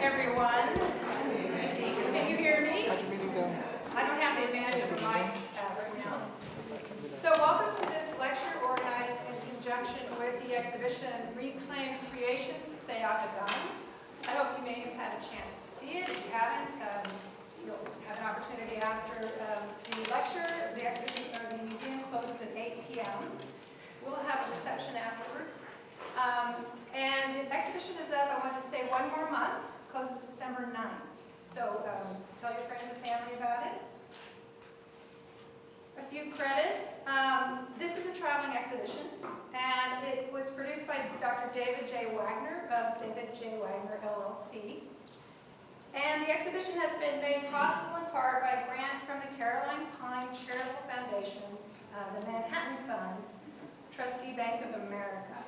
everyone. Can you hear me? I don't have the advantage of a mic right now. So welcome to this lecture organized in conjunction with the exhibition Reclaimed Creations, Sayaka Ganz. I hope you may have had a chance to see it. If you haven't, you'll have an opportunity after the lecture. The exhibition or the museum closes at 8 p.m. We'll have a reception afterwards. And the exhibition is up, I wanted to say, one more month. Closes December 9th. So tell your friends and family about it. A few credits. This is a traveling exhibition, and it was produced by Dr. David J. Wagner of David J. Wagner, LLC. And the exhibition has been made possible in part by a grant from the Caroline Pine Charitable Foundation, the Manhattan Fund, Trustee Bank of America.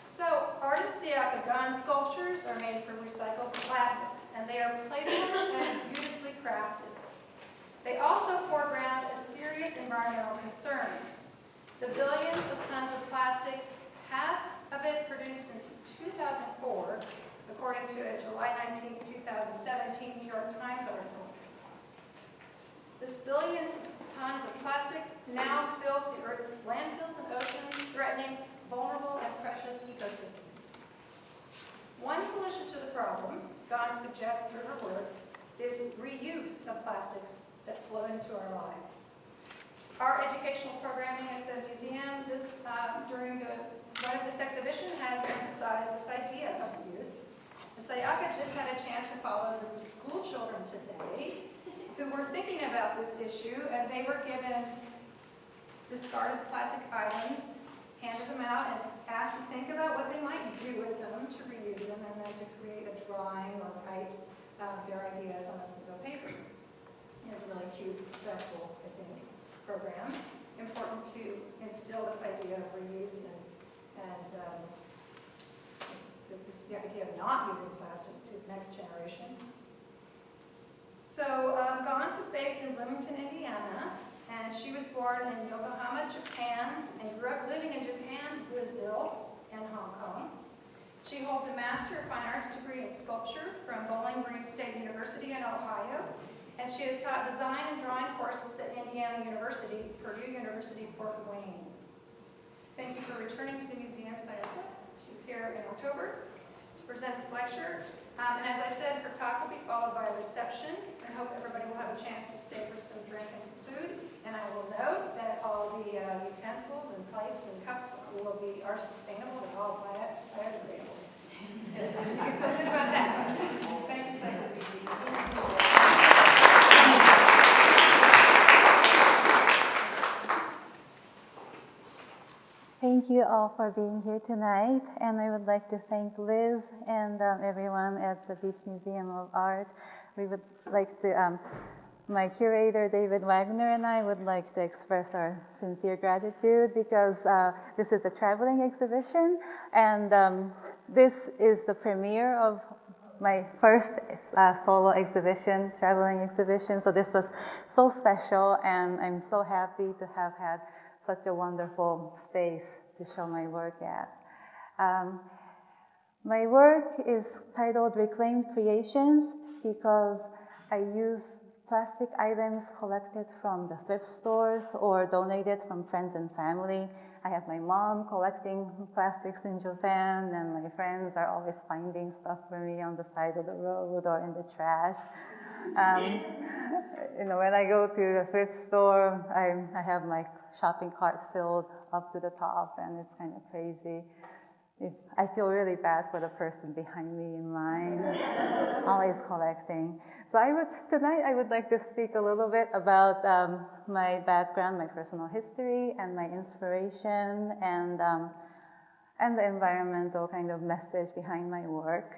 So, artist Sayaka Ganz sculptures are made from recycled plastics, and they are playful and beautifully crafted. They also foreground a serious environmental concern. The billions of tons of plastic, half of it produced since 2004, according to a July 19, 2017 New York Times article. This billions of tons of plastic now fills the Earth's landfills and oceans, threatening vulnerable and precious ecosystems. One solution to the problem, Ganz suggests through her work, is reuse of plastics that flow into our lives. Our educational programming at the museum during the run of this exhibition has emphasized this idea of reuse. And Sayaka just had a chance to follow the school children today who were thinking about this issue, and they were given discarded plastic items, handed them out, and asked to think about what they might do with them to reuse them and then to create a drawing or write their ideas on a slip of paper. It was a really cute, successful, I think, program. Important to instill this idea of reuse and the idea of not using plastic to the next generation. So Ganz is based in Bloomington, Indiana, and she was born in Yokohama, Japan, and grew up living in Japan, Brazil, and Hong Kong. She holds a Master of Fine Arts degree in sculpture from Bowling Green State University in Ohio, and she has taught design and drawing courses at Indiana University, Purdue University, Fort Wayne. Thank you for returning to the museum, Sayaka. She was here in October to present this lecture. And as I said, her talk will be followed by a reception. I hope everybody will have a chance to stay for some drink and some food. And I will note that all the utensils and plates and cups are sustainable. They're all biodegradable. You can feel good about that. Thank you, Sayaka. Thank you all for being here tonight, and I would like to thank Liz and everyone at the Beach Museum of Art. We would like to, my curator David Wagner and I would like to express our sincere gratitude because this is a traveling exhibition, and this is the premiere of my first solo exhibition, traveling exhibition, so this was so special, and I'm so happy to have had such a wonderful space to show my work at. My work is titled Reclaimed Creations because I use plastic items collected from the thrift stores or donated from friends and family. I have my mom collecting plastics in Japan, and my friends are always finding stuff for me on the side of the road or in the trash. When I go to the thrift store, I have my shopping cart filled up to the top, and it's kind of crazy. I feel really bad for the person behind me in line, always collecting. So tonight I would like to speak a little bit about my background, my personal history, and my inspiration, and the environmental kind of message behind my work.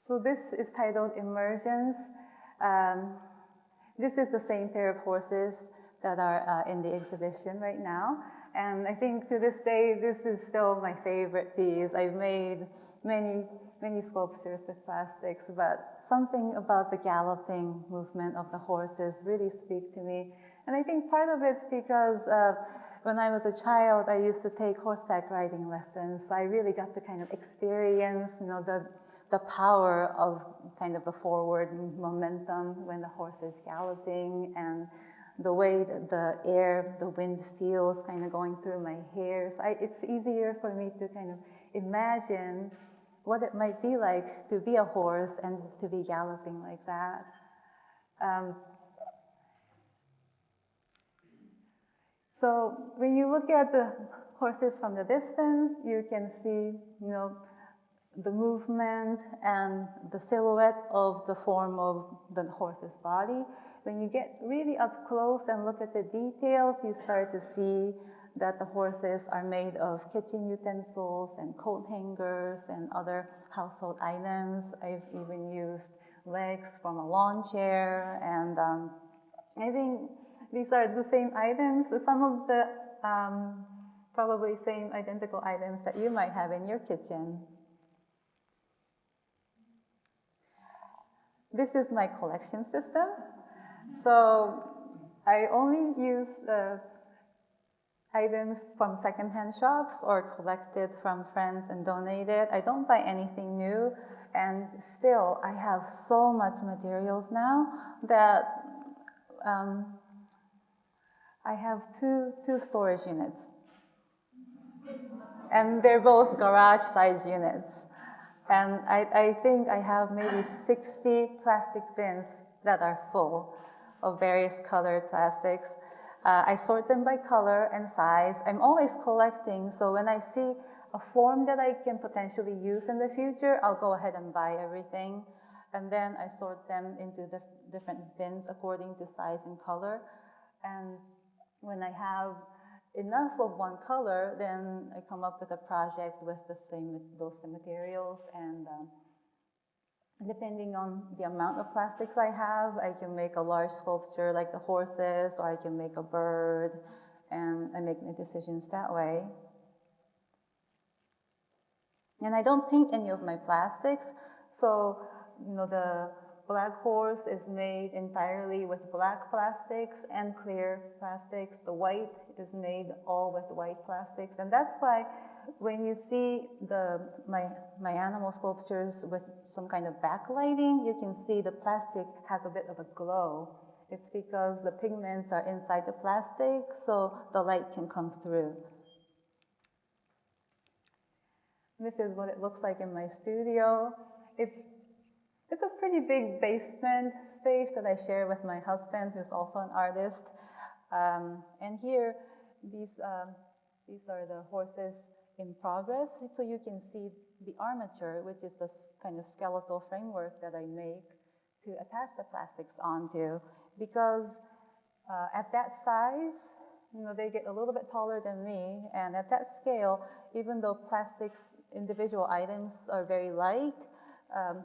So this is titled Immersions. This is the same pair of horses that are in the exhibition right now. And I think to this day, this is still my favorite piece. I've made many sculptures with plastics, but something about the galloping movement of the horses really speak to me. And I think part of it's because when I was a child, I used to take horseback riding lessons. So I really got to kind of experience, the power of kind of the forward momentum when the horse is galloping, and the way the air, the wind feels kind of going through my hair. So it's easier for me to kind of imagine what it might be like to be a horse and to be galloping like that. So when you look at the horses from the distance, you can see, the movement and the silhouette of the form of the horse's body. When you get really up close and look at the details, you start to see that the horses are made of kitchen utensils and coat hangers and other household items. I've even used legs from a lawn chair, and I think these are the same items. Some of the probably same identical items that you might have in your kitchen. This is my collection system. So I only use items from secondhand shops or collected from friends and donated. I don't buy anything new, and still I have so much materials now that I have two storage units, and they're both garage-sized units. And I think I have maybe 60 plastic bins that are full of various colored plastics. I sort them by color and size. I'm always collecting, so when I see a form that I can potentially use in the future, I'll go ahead and buy everything. And then I sort them into the different bins according to size and color. And when I have enough of one color, then I come up with a project with those materials, and depending on the amount of plastics I have, I can make a large sculpture like the horses, or I can make a bird, and I make my decisions that way. And I don't paint any of my plastics, so the black horse is made entirely with black plastics and clear plastics. The white is made all with white plastics. And that's why when you see my animal sculptures with some kind of backlighting, you can see the plastic has a bit of a glow. It's because the pigments are inside the plastic, so the light can come through. This is what it looks like in my studio. It's a pretty big basement space that I share with my husband, who's also an artist. And here, these are the horses in progress. So you can see the armature, which is the kind of skeletal framework that I make to attach the plastics onto. Because at that size, they get a little bit taller than me. And at that scale, even though plastics, individual items are very light,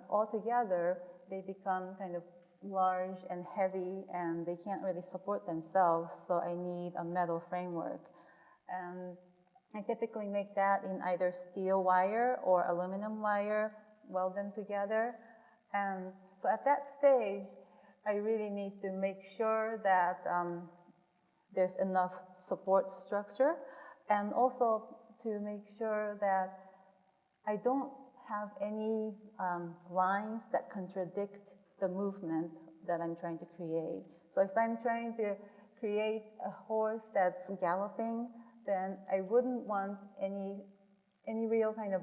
altogether, they become kind of large and heavy, and they can't really support themselves, so I need a metal framework. And I typically make that in either steel wire or aluminum wire, weld them together. And so at that stage, I really need to make sure that there's enough support structure, and also to make sure that I don't have any lines that contradict the movement that I'm trying to create. So if I'm trying to create a horse that's galloping, then I wouldn't want any real kind of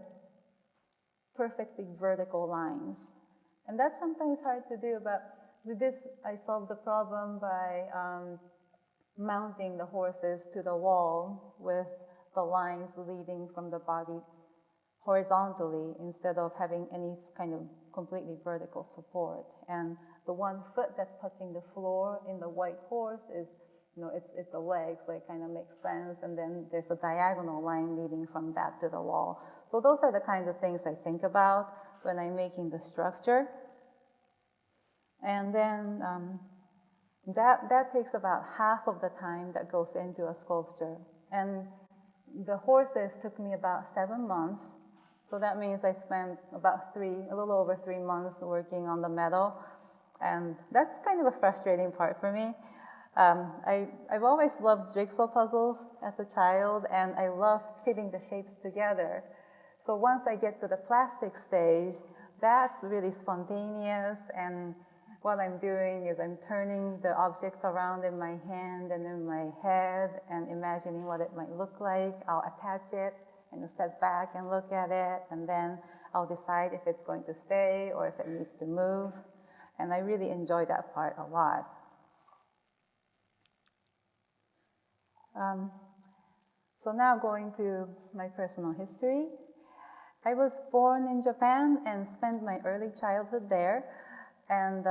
perfectly vertical lines. And that's sometimes hard to do, but with this, I solved the problem by mounting the horses to the wall with the lines leading from the body horizontally instead of having any kind of completely vertical support. And the one foot that's touching the floor in the white horse is, it's a leg, so it kind of makes sense. And then there's a diagonal line leading from that to the wall. So those are the kinds of things I think about when I'm making the structure. And then that takes about half of the time that goes into a sculpture. And the horses took me about 7 months. So that means I spent about a little over 3 months working on the metal. And that's kind of a frustrating part for me. I've always loved jigsaw puzzles as a child, and I love fitting the shapes together. So once I get to the plastic stage, that's really spontaneous, and what I'm doing is I'm turning the objects around in my hand and in my head and imagining what it might look like. I'll attach it and step back and look at it, and then I'll decide if it's going to stay or if it needs to move. And I really enjoy that part a lot. So now going to my personal history. I was born in Japan and spent my early childhood there. And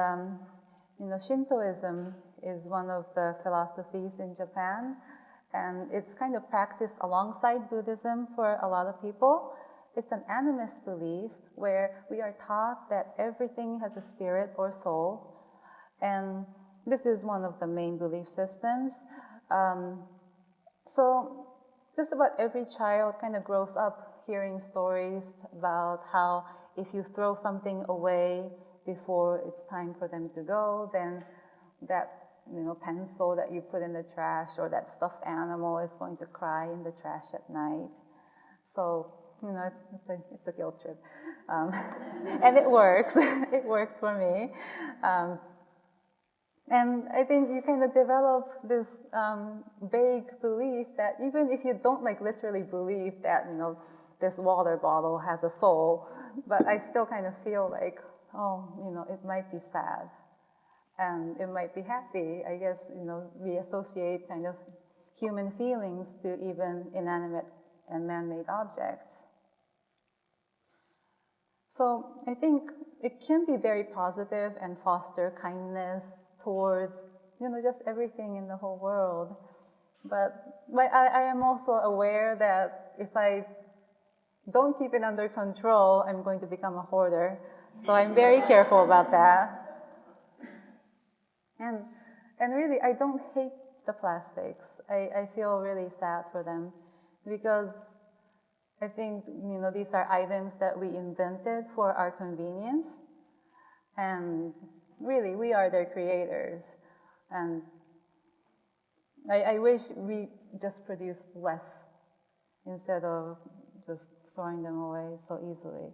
Shintoism is one of the philosophies in Japan, and it's kind of practiced alongside Buddhism for a lot of people. It's an animist belief where we are taught that everything has a spirit or soul, and this is one of the main belief systems. So just about every child kind of grows up hearing stories about how if you throw something away before it's time for them to go, then that pencil that you put in the trash or that stuffed animal is going to cry in the trash at night. So it's a guilt trip, and it works. It worked for me. And I think you kind of develop this vague belief that even if you don't literally believe that this water bottle has a soul, but I still kind of feel like, it might be sad and it might be happy. I guess we associate kind of human feelings to even inanimate and man-made objects. So I think it can be very positive and foster kindness towards just everything in the whole world. But I am also aware that if I don't keep it under control, I'm going to become a hoarder. So I'm very careful about that. And really, I don't hate the plastics. I feel really sad for them because I think these are items that we invented for our convenience, and really we are their creators. And I wish we just produced less instead of just throwing them away so easily.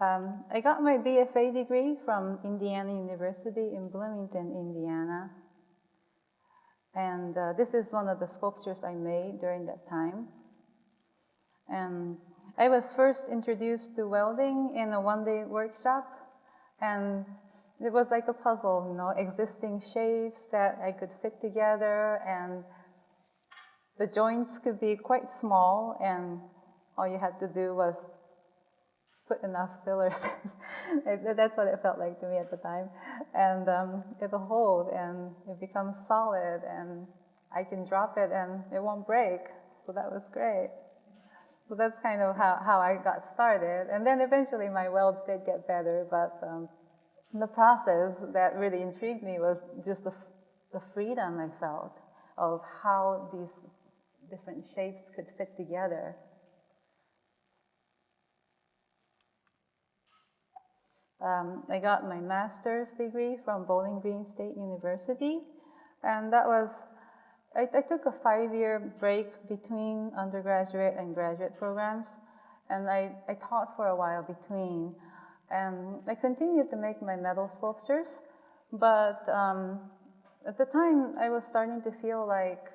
I got my BFA degree from Indiana University in Bloomington, Indiana. And this is one of the sculptures I made during that time. And I was first introduced to welding in a one-day workshop. And it was like a puzzle, existing shapes that I could fit together. And the joints could be quite small. And all you had to do was put enough fillers. That's what it felt like to me at the time. And it'll hold and it becomes solid and I can drop it and it won't break. So that was great. So that's kind of how I got started. And then eventually my welds did get better, but the process that really intrigued me was just the freedom I felt of how these different shapes could fit together. I got my master's degree from Bowling Green State University, and that was, I took a 5-year break between undergraduate and graduate programs, and I taught for a while between, and I continued to make my metal sculptures, but at the time I was starting to feel like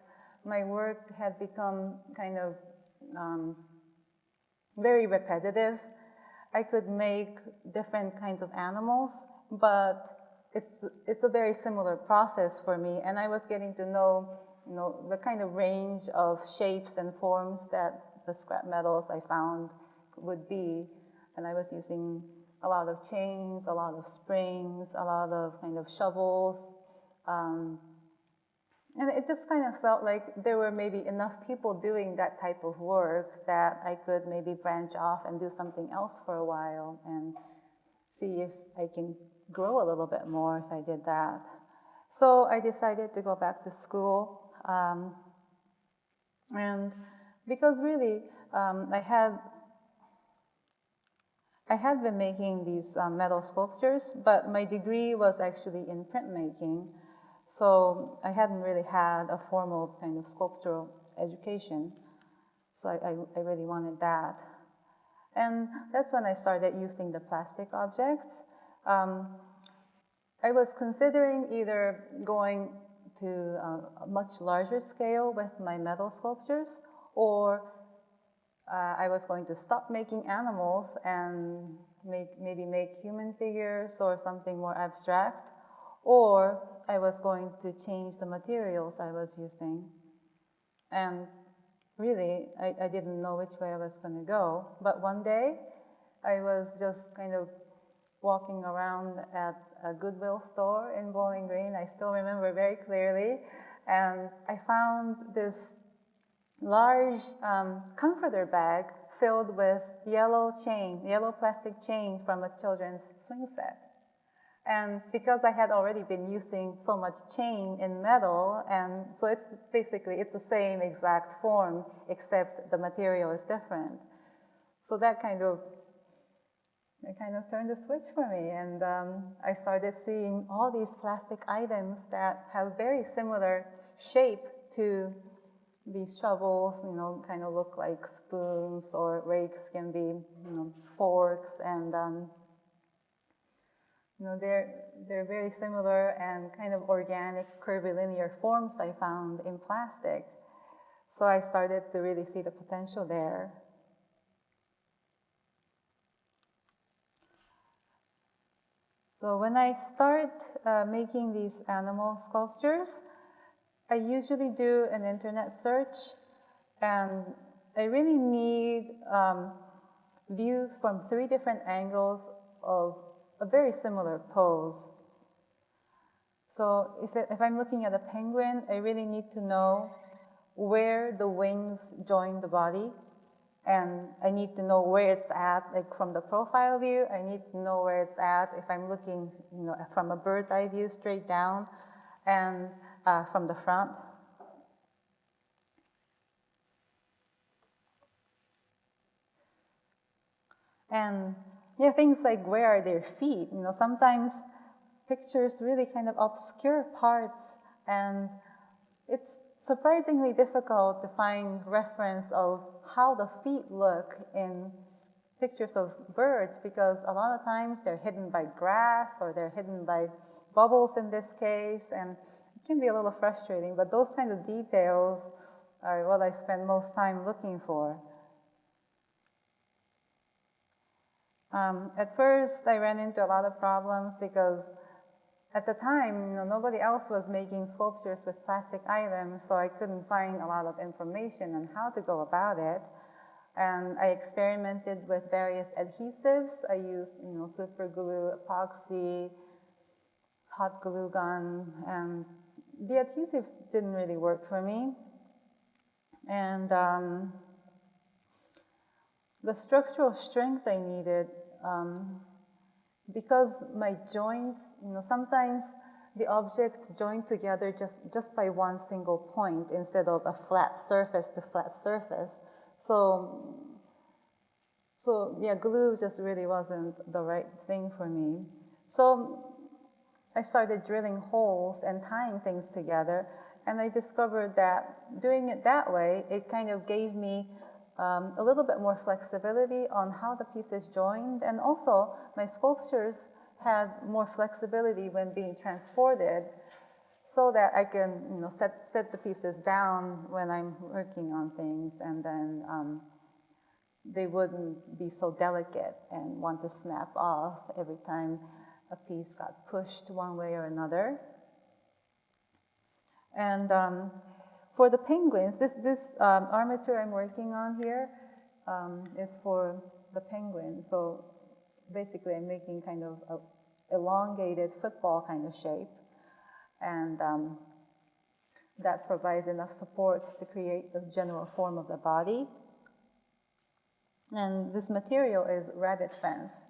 my work had become kind of very repetitive. I could make different kinds of animals, but it's a very similar process for me, and I was getting to know, the kind of range of shapes and forms that the scrap metals I found would be, and I was using a lot of chains, a lot of springs, a lot of kind of shovels, and it just kind of felt like there were maybe enough people doing that type of work that I could maybe branch off and do something else for a while and see if I can grow a little bit more if I did that. So I decided to go back to school. And because really I I had been making these metal sculptures, but my degree was actually in printmaking, so I hadn't really had a formal kind of sculptural education. So I really wanted that. And that's when I started using the plastic objects. I was considering either going to a much larger scale with my metal sculptures, or I was going to stop making animals and maybe make human figures or something more abstract, or I was going to change the materials I was using. And really, I didn't know which way I was going to go. But one day, I was just kind of walking around at a Goodwill store in Bowling Green. I still remember very clearly. And I found this large comforter bag filled with yellow plastic chain from a children's swing set. And because I had already been using so much chain in metal, and so it's basically the same exact form, except the material is different. So that kind of turned the switch for me, and I started seeing all these plastic items that have very similar shape to these shovels, kind of look like spoons, or rakes can be, forks, and they're very similar and kind of organic, curvilinear forms I found in plastic. So I started to really see the potential there. So when I start making these animal sculptures, I usually do an internet search, and I really need views from 3 different angles of a very similar pose. So if I'm looking at a penguin, I really need to know where the wings join the body, and I need to know where it's at, like from the profile view. I need to know where it's at if I'm looking, from a bird's eye view straight down, and from the front. And things like where are their feet? Sometimes pictures really kind of obscure parts, and it's surprisingly difficult to find reference of how the feet look in pictures of birds, because a lot of times they're hidden by grass, or they're hidden by bubbles in this case, and it can be a little frustrating, but those kinds of details are what I spend most time looking for. At first, I ran into a lot of problems because at the time, nobody else was making sculptures with plastic items, so I couldn't find a lot of information on how to go about it. And I experimented with various adhesives. I used, super glue, epoxy, hot glue gun, and the adhesives didn't really work for me. And the structural strength I needed, because my joints, sometimes the objects join together just by one single point instead of a flat surface to flat surface. So yeah, glue just really wasn't the right thing for me. So I started drilling holes and tying things together, and I discovered that doing it that way, it kind of gave me a little bit more flexibility on how the pieces joined, and also my sculptures had more flexibility when being transported, so that I can set the pieces down when I'm working on things, and then they wouldn't be so delicate and want to snap off every time a piece got pushed one way or another. And for the penguins, this armature I'm working on here is for the penguin. So basically I'm making kind of a elongated football kind of shape, and that provides enough support to create the general form of the body. And this material is rabbit fence.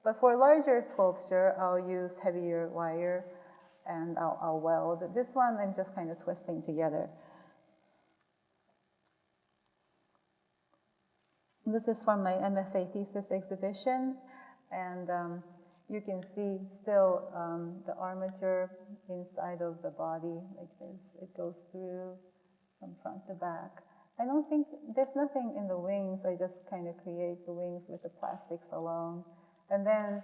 But for larger sculpture, I'll use heavier wire, and I'll weld. This one I'm just kind of twisting together. This is from my MFA thesis exhibition. And you can see still the armature inside of the body like this. It goes through from front to back. I don't think, there's nothing in the wings. I just kind of create the wings with the plastics alone. And then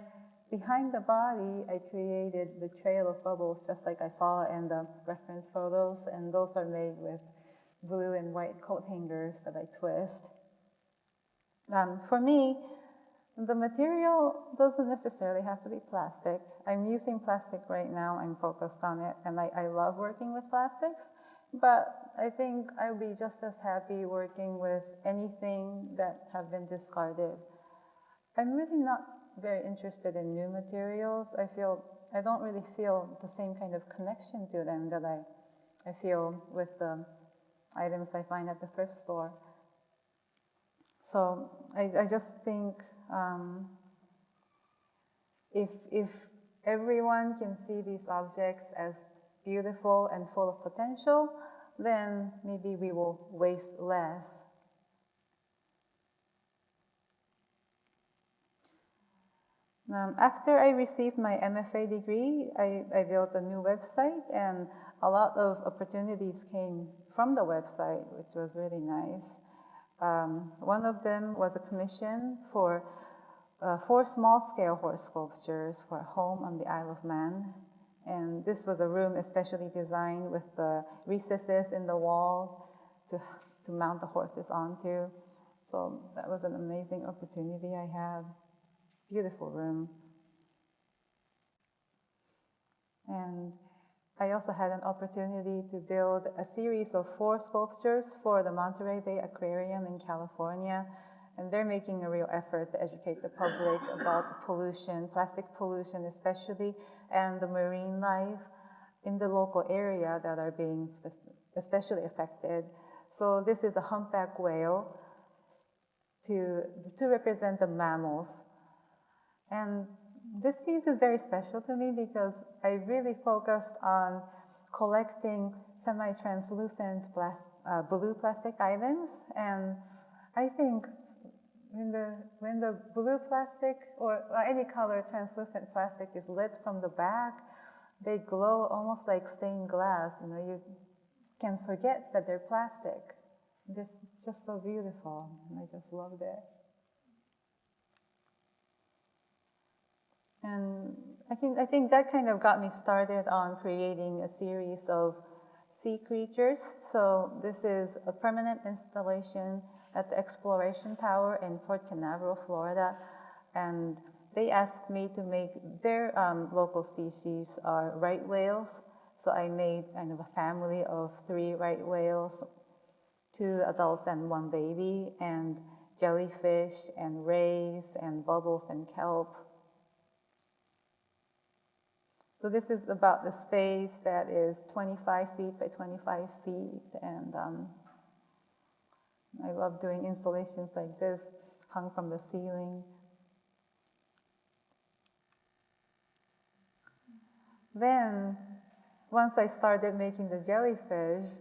behind the body, I created the trail of bubbles just like I saw in the reference photos. And those are made with blue and white coat hangers that I twist. For me, the material doesn't necessarily have to be plastic. I'm using plastic right now. I'm focused on it. And I love working with plastics. But I think I'll be just as happy working with anything that have been discarded. I'm really not very interested in new materials. I don't really feel the same kind of connection to them that I feel with the items I find at the thrift store. So I just think if everyone can see these objects as beautiful and full of potential, then maybe we will waste less. After I received my MFA degree, I built a new website, and a lot of opportunities came from the website, which was really nice. One of them was a commission for 4 small-scale horse sculptures for a home on the Isle of Man. And this was a room especially designed with the recesses in the wall to mount the horses onto. So that was an amazing opportunity I had. Beautiful room. And I also had an opportunity to build a series of 4 sculptures for the Monterey Bay Aquarium in California. And they're making a real effort to educate the public about the pollution, plastic pollution especially, and the marine life in the local area that are being especially affected. So this is a humpback whale to represent the mammals. And this piece is very special to me because I really focused on collecting semi-translucent blue plastic items. And I think when the blue plastic or any color translucent plastic is lit from the back, they glow almost like stained glass. You can forget that they're plastic. It's just so beautiful, and I just loved it. And I think that kind of got me started on creating a series of sea creatures. So this is a permanent installation at the Exploration Tower in Port Canaveral, Florida. And they asked me to make their local species are right whales. So I made kind of a family of 3 right whales, 2 adults and 1 baby, and jellyfish and rays and bubbles and kelp. So this is about the space that is 25 feet by 25 feet, and I love doing installations like this, hung from the ceiling. Then, once I started making the jellyfish,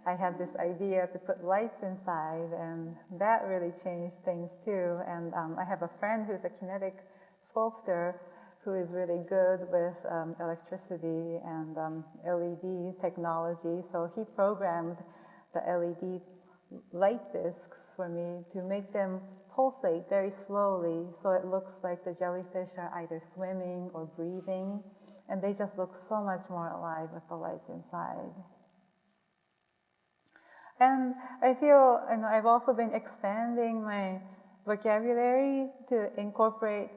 I had this idea to put lights inside, and that really changed things too. And I have a friend who's a kinetic sculptor who is really good with electricity and LED technology. So he programmed the LED light discs for me to make them pulsate very slowly. So it looks like the jellyfish are either swimming or breathing. And they just look so much more alive with the lights inside. And I feel, I've also been expanding my vocabulary to incorporate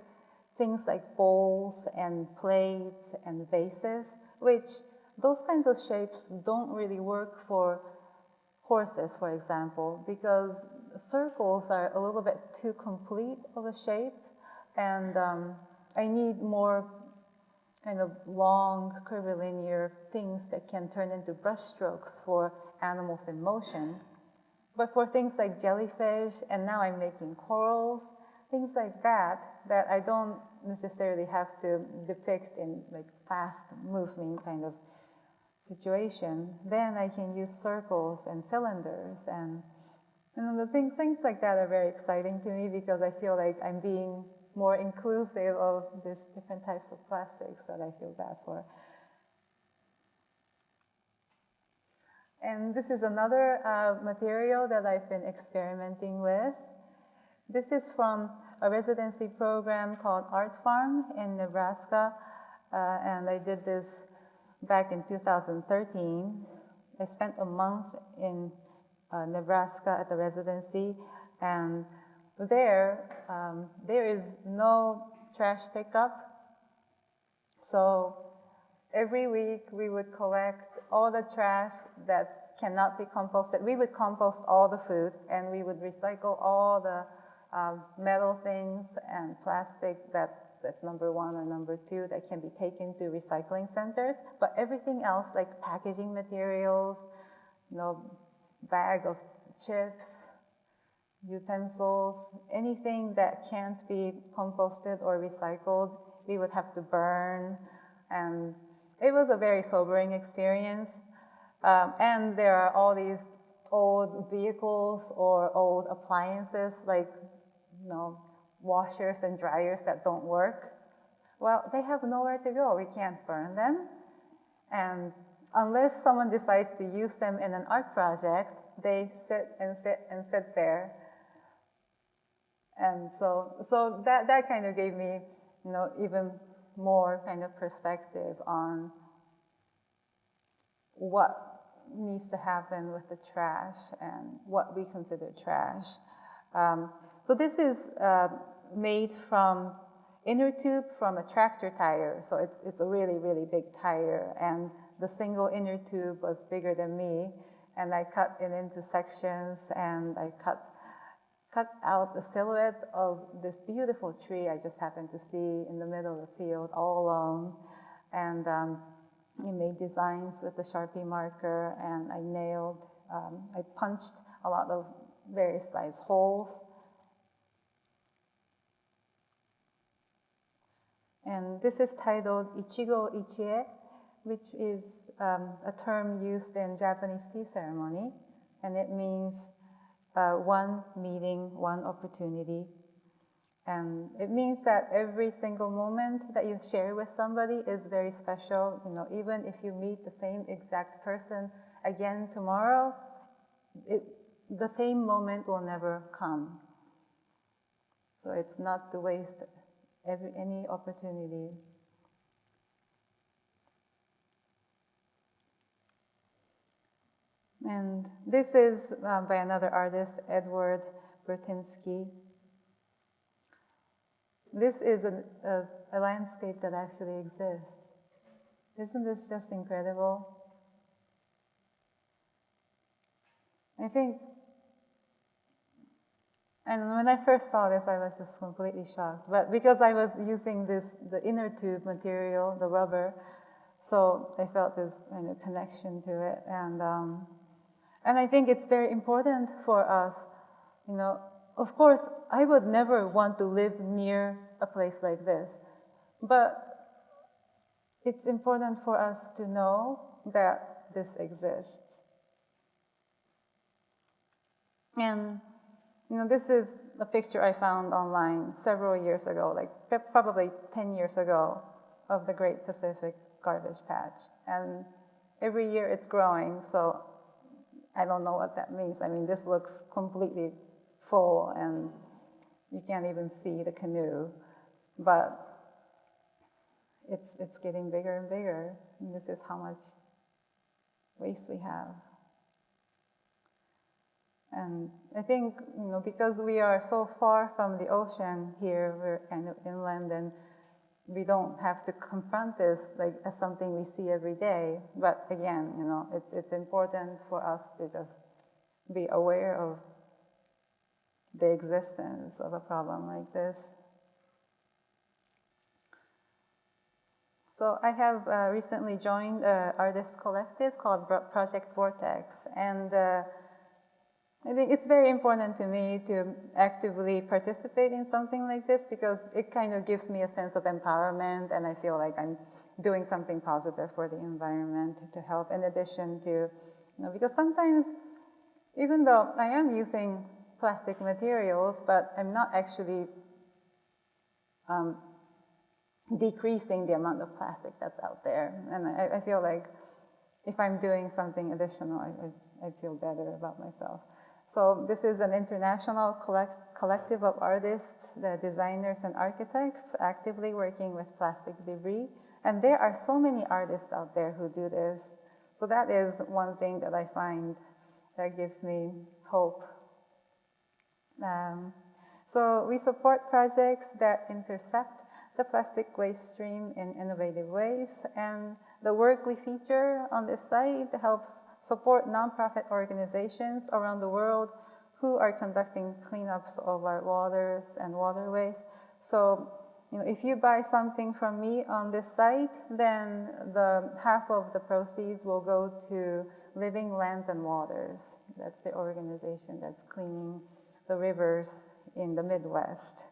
things like bowls and plates and vases, which those kinds of shapes don't really work for horses, for example, because circles are a little bit too complete of a shape, and I need more kind of long, curvilinear things that can turn into brush strokes for animals in motion. But for things like jellyfish, and now I'm making corals, things like that I don't necessarily have to depict in like fast moving kind of situation, then I can use circles and cylinders, and the things like that are very exciting to me because I feel like I'm being more inclusive of these different types of plastics that I feel bad for. And this is another material that I've been experimenting with. This is from a residency program called Art Farm in Nebraska, and I did this back in 2013. I spent a month in Nebraska at the residency, and there is no trash pickup. So every week we would collect all the trash that cannot be composted. We would compost all the food, and we would recycle all the metal things and plastic that's number 1 or number 2 that can be taken to recycling centers. But everything else, like packaging materials, bag of chips, utensils, anything that can't be composted or recycled, we would have to burn. And it was a very sobering experience. And there are all these old vehicles or old appliances, like washers and dryers that don't work. Well, they have nowhere to go. We can't burn them. And unless someone decides to use them in an art project, they sit and sit and sit there. And so that kind of gave me, even more kind of perspective on what needs to happen with the trash and what we consider trash. So this is made from inner tube from a tractor tire. So it's a really, really big tire, and the single inner tube was bigger than me, and I cut it into sections, and I cut out the silhouette of this beautiful tree I just happened to see in the middle of the field all alone. And I made designs with the Sharpie marker, and I punched a lot of various size holes. And this is titled Ichigo Ichie, which is a term used in Japanese tea ceremony, and it means one meeting, one opportunity. And it means that every single moment that you share with somebody is very special. Even if you meet the same exact person again tomorrow, the same moment will never come. So it's not to waste any opportunity. And this is by another artist, Edward Bertinsky. This is a landscape that actually exists. Isn't this just incredible? I think, and when I first saw this, I was just completely shocked. But because I was using the inner tube material, the rubber, so I felt this kind of connection to it. And I think it's very important for us, of course, I would never want to live near a place like this, but it's important for us to know that this exists. And, this is a picture I found online several years ago, like probably 10 years ago, of the Great Pacific Garbage Patch. And every year it's growing, so I don't know what that means. I mean, this looks completely full, and you can't even see the canoe, but it's getting bigger and bigger, and this is how much waste we have. And I think, because we are so far from the ocean here, we're kind of inland, and we don't have to confront this as something we see every day. But again, it's important for us to just be aware of the existence of a problem like this. So I have recently joined an artist collective called Project Vortex, and I think it's very important to me to actively participate in something like this, because it kind of gives me a sense of empowerment, and I feel like I'm doing something positive for the environment to help, in addition to, because sometimes, even though I am using plastic materials, but I'm not actually decreasing the amount of plastic that's out there. And I feel like if I'm doing something additional, I feel better about myself. So this is an international collective of artists, the designers and architects actively working with plastic debris. And there are so many artists out there who do this. So that is one thing that I find that gives me hope. So we support projects that intercept the plastic waste stream in innovative ways, and the work we feature on this site helps support nonprofit organizations around the world who are conducting cleanups of our waters and waterways. So, if you buy something from me on this site, then half of the proceeds will go to Living Lands and Waters. That's the organization that's cleaning the rivers in the Midwest.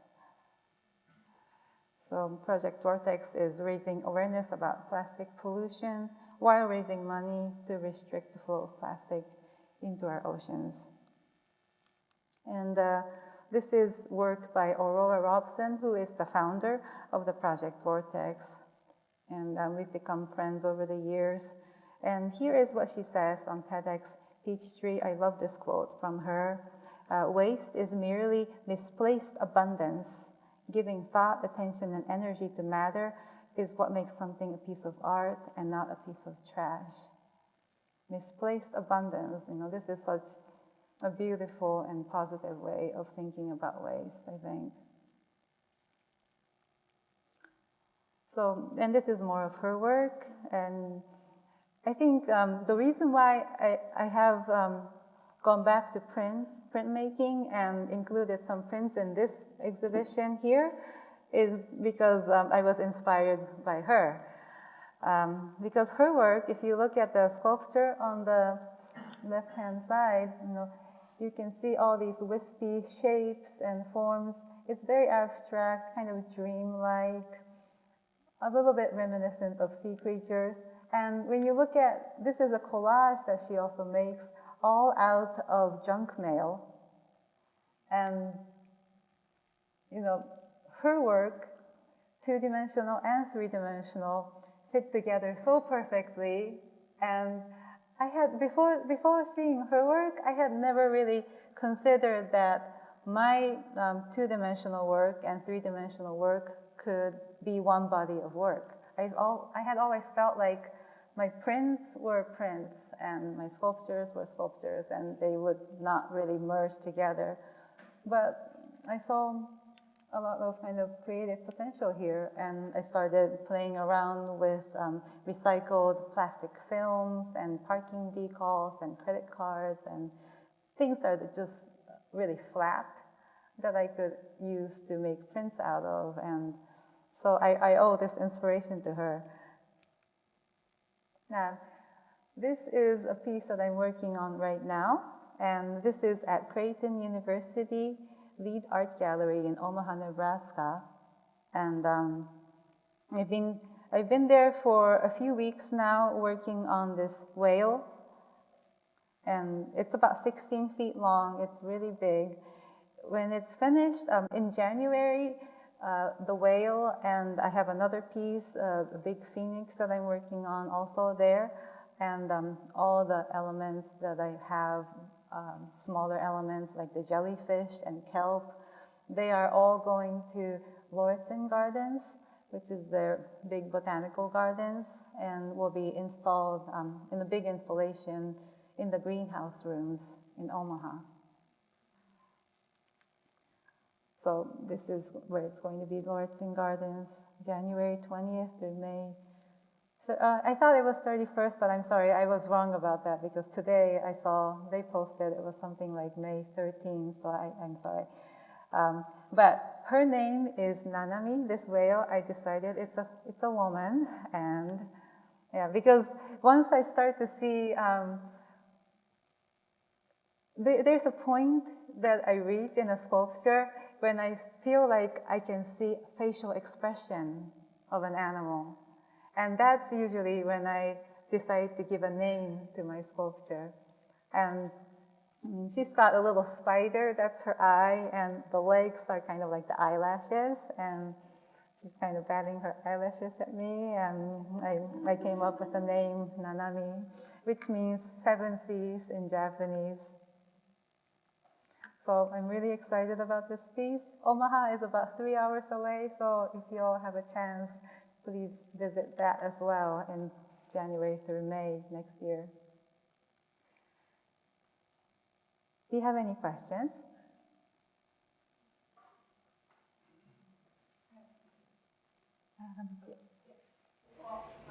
So Project Vortex is raising awareness about plastic pollution while raising money to restrict the flow of plastic into our oceans. And this is work by Aurora Robinson, who is the founder of the Project Vortex. And we've become friends over the years. And here is what she says on TEDx Peachtree. I love this quote from her. Waste is merely misplaced abundance. Giving thought, attention, and energy to matter is what makes something a piece of art and not a piece of trash. Misplaced abundance, this is such a beautiful and positive way of thinking about waste, I think. So, and this is more of her work, and I think the reason why I have gone back to printmaking and included some prints in this exhibition here is because I was inspired by her. Because her work, if you look at the sculpture on the left-hand side, you can see all these wispy shapes and forms. It's very abstract, kind of dreamlike, a little bit reminiscent of sea creatures. And when you look at, this is a collage that she also makes all out of junk mail. And, her work, two-dimensional and three-dimensional, fit together so perfectly. And I had, before seeing her work, I had never really considered that my two-dimensional work and three-dimensional work could be one body of work. I had always felt like my prints were prints and my sculptures were sculptures, and they would not really merge together. But I saw a lot of kind of creative potential here, and I started playing around with recycled plastic films and parking decals and credit cards and things that are just really flat that I could use to make prints out of. And so I owe this inspiration to her. Now, this is a piece that I'm working on right now, and this is at Creighton University Lead Art Gallery in Omaha, Nebraska. And I've been there for a few weeks now working on this whale, and it's about 16 feet long. It's really big. When it's finished in January, the whale, and I have another piece, a big phoenix that I'm working on also there, and all the elements that I have, smaller elements like the jellyfish and kelp, they are all going to Lauritsen Gardens, which is their big botanical gardens, and will be installed in a big installation in the greenhouse rooms in Omaha. So this is where it's going to be, Lauritsen Gardens, January 20th through May. So I thought it was 31st, but I'm sorry, I was wrong about that, because today I saw they posted it was something like May 13th, so I'm sorry. But her name is Nanami, this whale. I decided it's a woman, and yeah, because once I start to see, there's a point that I reach in a sculpture when I feel like I can see facial expression of an animal. And that's usually when I decide to give a name to my sculpture. And she's got a little spider, that's her eye, and the legs are kind of like the eyelashes. And she's kind of batting her eyelashes at me, and I came up with the name Nanami, which means 7 seas in Japanese. So I'm really excited about this piece. Omaha is about 3 hours away, so if you all have a chance, please visit that as well in January through May next year. Do you have any questions?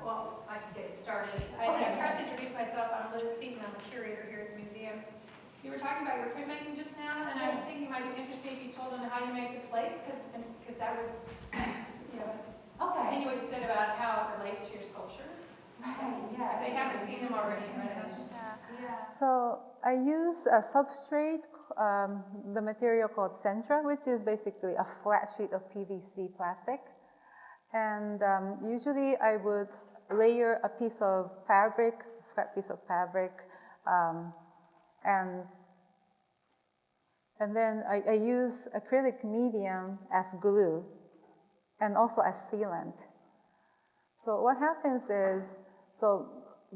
Well, I can get it started. I tried to introduce myself. I'm Liz Seaton. I'm a curator here at the museum. You were talking about your printmaking just now, and I was thinking it might be interesting if you told them how you make the plates, because that would, continue what you said about how it relates to your sculpture. Right, yeah. They haven't seen them already, right? Yeah. So I use a substrate, the material called Centra, which is basically a flat sheet of PVC plastic. And usually I would layer a piece of fabric, a scrap piece of fabric, and then I use acrylic medium as glue and also as sealant. So what happens is, so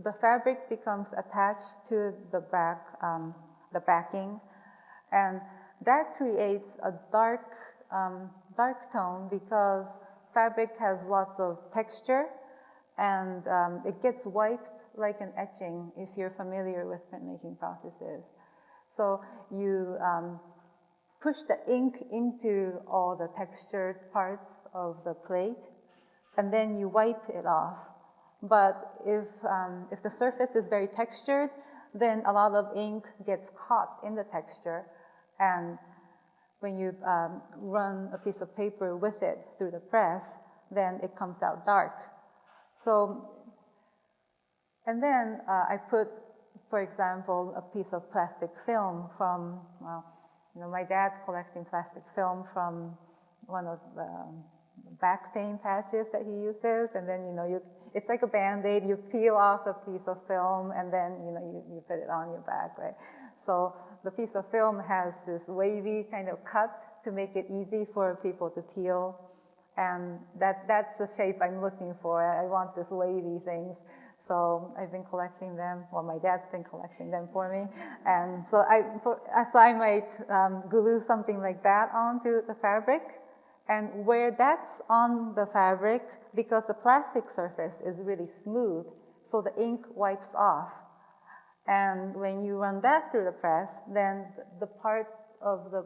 the fabric becomes attached to the backing, and that creates a dark tone because fabric has lots of texture, and it gets wiped like an etching if you're familiar with printmaking processes. So you push the ink into all the textured parts of the plate, and then you wipe it off. But if the surface is very textured, then a lot of ink gets caught in the texture, and when you run a piece of paper with it through the press, then it comes out dark. So, and then I put, for example, a piece of plastic film from, my dad's collecting plastic film from one of the back pain patches that he uses, and then, it's like a Band-Aid. You peel off a piece of film, and then, you put it on your back, right? So the piece of film has this wavy kind of cut to make it easy for people to peel, and that's the shape I'm looking for. I want this wavy things. So I've been collecting them. Well, my dad's been collecting them for me, and so I might glue something like that onto the fabric. And where that's on the fabric, because the plastic surface is really smooth, so the ink wipes off. And when you run that through the press, then the part of the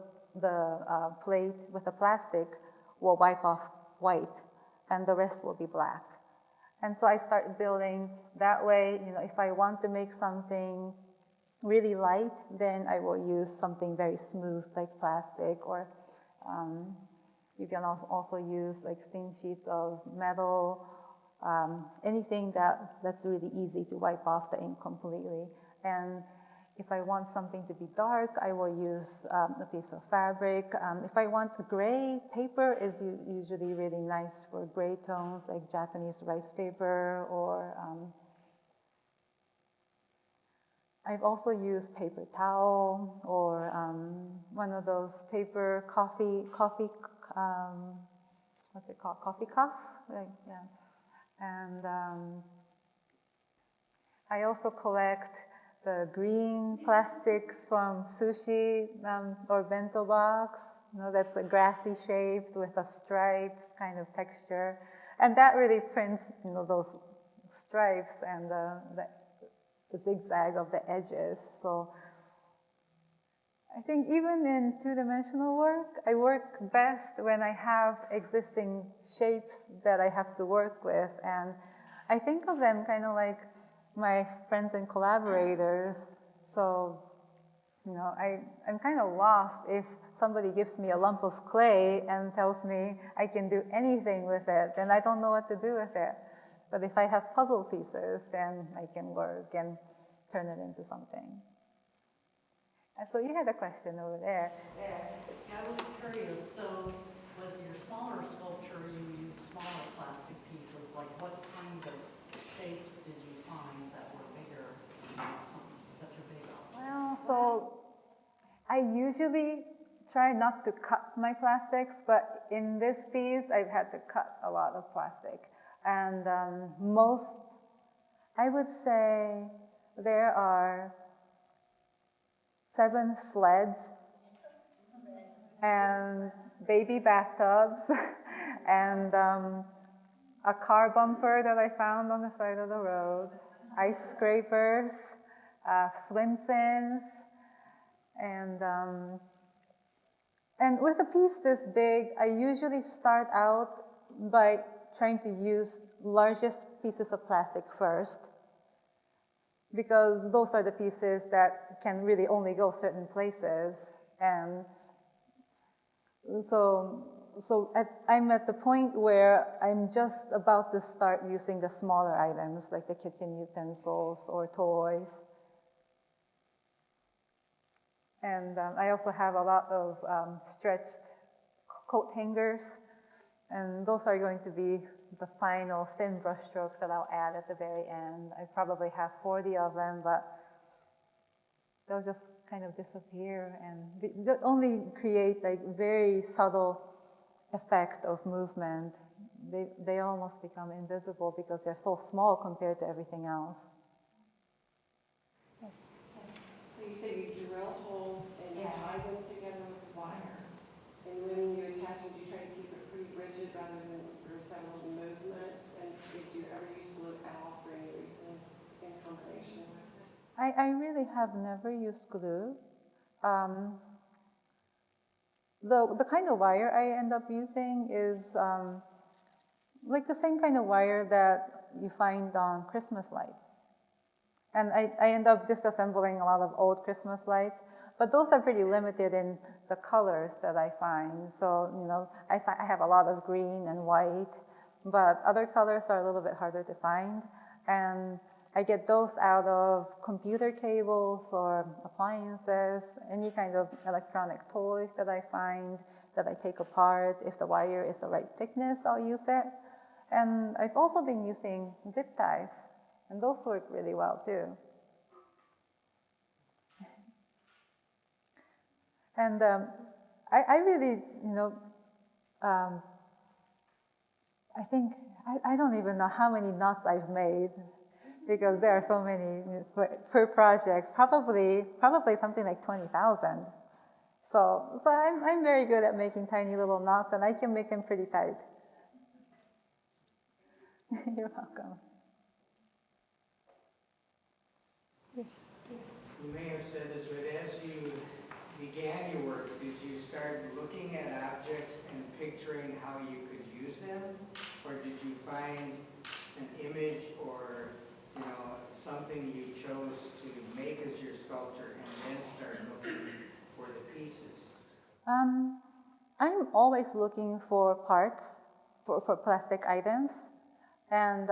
plate with the plastic will wipe off white, and the rest will be black. And so I start building that way. If I want to make something really light, then I will use something very smooth like plastic, or you can also use like thin sheets of metal, anything that's really easy to wipe off the ink completely. And if I want something to be dark, I will use a piece of fabric. If I want gray, paper is usually really nice for gray tones, like Japanese rice paper, or I've also used paper towel, or one of those paper coffee, what's it called? Coffee cup? Yeah. And I also collect the green plastics from sushi or bento box. That's a grassy shaped with a striped kind of texture. And that really prints, those stripes and the zigzag of the edges. So I think even in two-dimensional work, I work best when I have existing shapes that I have to work with. And I think of them kind of like my friends and collaborators. So, I'm kind of lost if somebody gives me a lump of clay and tells me I can do anything with it, then I don't know what to do with it. But if I have puzzle pieces, then I can work and turn it into something. And so you had a question over there. Yeah, I was curious, so with your smaller sculpture, you use smaller plastic pieces, like what kind of shapes did you find that were bigger than such a big object? Well, so I usually try not to cut my plastics, but in this piece, I've had to cut a lot of plastic. And I would say there are 7 sleds and baby bathtubs and a car bumper that I found on the side of the road, ice scrapers, swim fins, and with a piece this big, I usually start out by trying to use largest pieces of plastic first, because those are the pieces that can really only go certain places. And I'm at the point where I'm just about to start using the smaller items, like the kitchen utensils or toys. And I also have a lot of stretched coat hangers, and those are going to be the final thin brush strokes that I'll add at the very end. I probably have 40 of them, but they'll just kind of disappear, and they only create like very subtle effect of movement. They almost become invisible because they're so small compared to everything else. So you say you drill holes and you tie them together with wire. And when you attach them, do you try to keep it pretty rigid rather than for some little movement? And did you ever use glue at all for any reason in combination with it? I really have never used glue. The kind of wire I end up using is like the same kind of wire that you find on Christmas lights. And I end up disassembling a lot of old Christmas lights, but those are pretty limited in the colors that I find. So, you know, I have a lot of green and white, but other colors are a little bit harder to find. And I get those out of computer cables or appliances, any kind of electronic toys that I find that I take apart. If the wire is the right thickness, I'll use it. And I've also been using zip ties, and those work really well too. And I really, you know, I think, I don't even know how many knots I've made, because there are so many per project, probably something like 20,000. So I'm very good at making tiny little knots, and I can make them pretty tight. You're welcome. You may have said this, but as you began your work, did you start looking at objects and picturing how you could use them? Or did you find an image or, you know, something you chose to make as your sculpture and then start looking for the pieces? I'm always looking for parts, for plastic items. And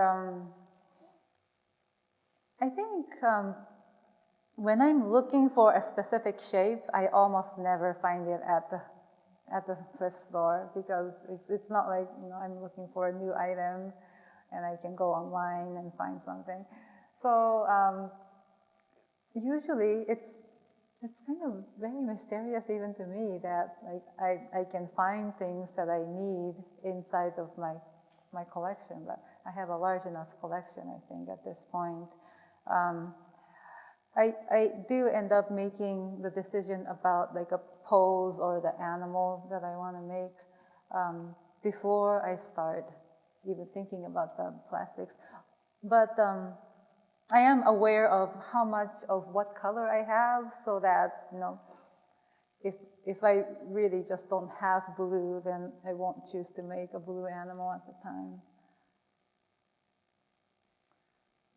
I think when I'm looking for a specific shape, I almost never find it at the thrift store, because it's not like, you know, I'm looking for a new item and I can go online and find something. So usually it's kind of very mysterious even to me that like I can find things that I need inside of my collection, but I have a large enough collection, I think, at this point. I do end up making the decision about like a pose or the animal that I want to make before I start even thinking about the plastics. But I am aware of how much of what color I have, so that, you know, if I really just don't have blue, then I won't choose to make a blue animal at the time.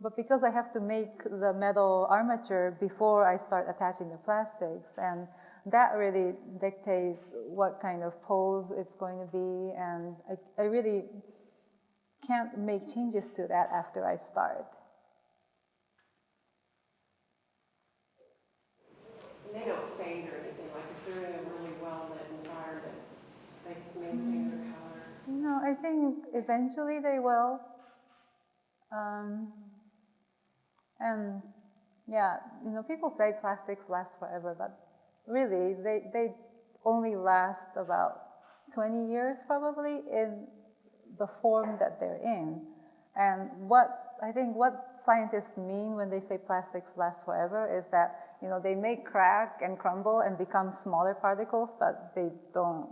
But because I have to make the metal armature before I start attaching the plastics, and that really dictates what kind of pose it's going to be, and I really can't make changes to that after I start. They don't fade or anything, like if they're in a really well-lit environment, they maintain their color. No, I think eventually they will. And yeah, you know, people say plastics last forever, but really they only last about 20 years probably in the form that they're in. And I think what scientists mean when they say plastics last forever is that, you know, they may crack and crumble and become smaller particles, but they don't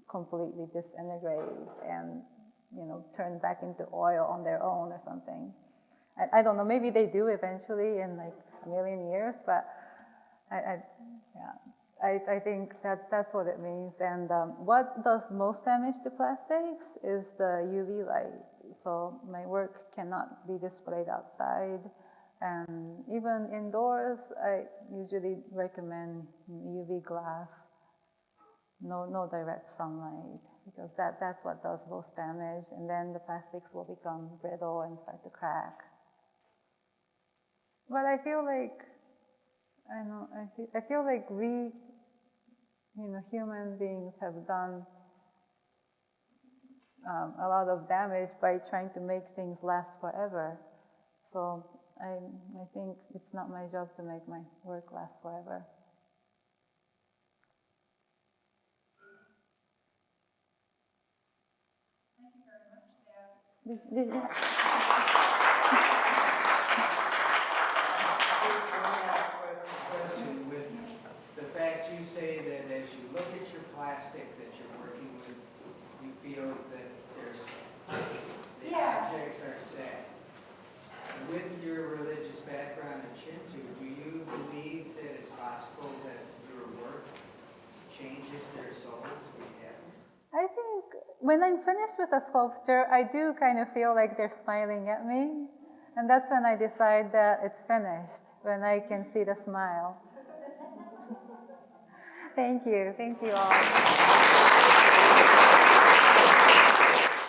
completely disintegrate and, you know, turn back into oil on their own or something. I don't know, maybe they do eventually in like a million years, but I think that's what it means. And what does most damage to plastics is the UV light. So my work cannot be displayed outside. And even indoors, I usually recommend UV glass, no direct sunlight, because that's what does most damage. And then the plastics will become brittle and start to crack. But I feel like, I feel like we, you know, human beings have done a lot of damage by trying to make things last forever. So I think it's not my job to make my work last forever. Thank you very much, Sayaka. Just one last question with the fact you say that as you look at your plastic that you're working with, you feel that the objects are set. With your religious background at Shinto, do you believe that it's possible that your work changes their souls? I think when I'm finished with a sculpture, I do kind of feel like they're smiling at me. And that's when I decide that it's finished, when I can see the smile. Thank you all.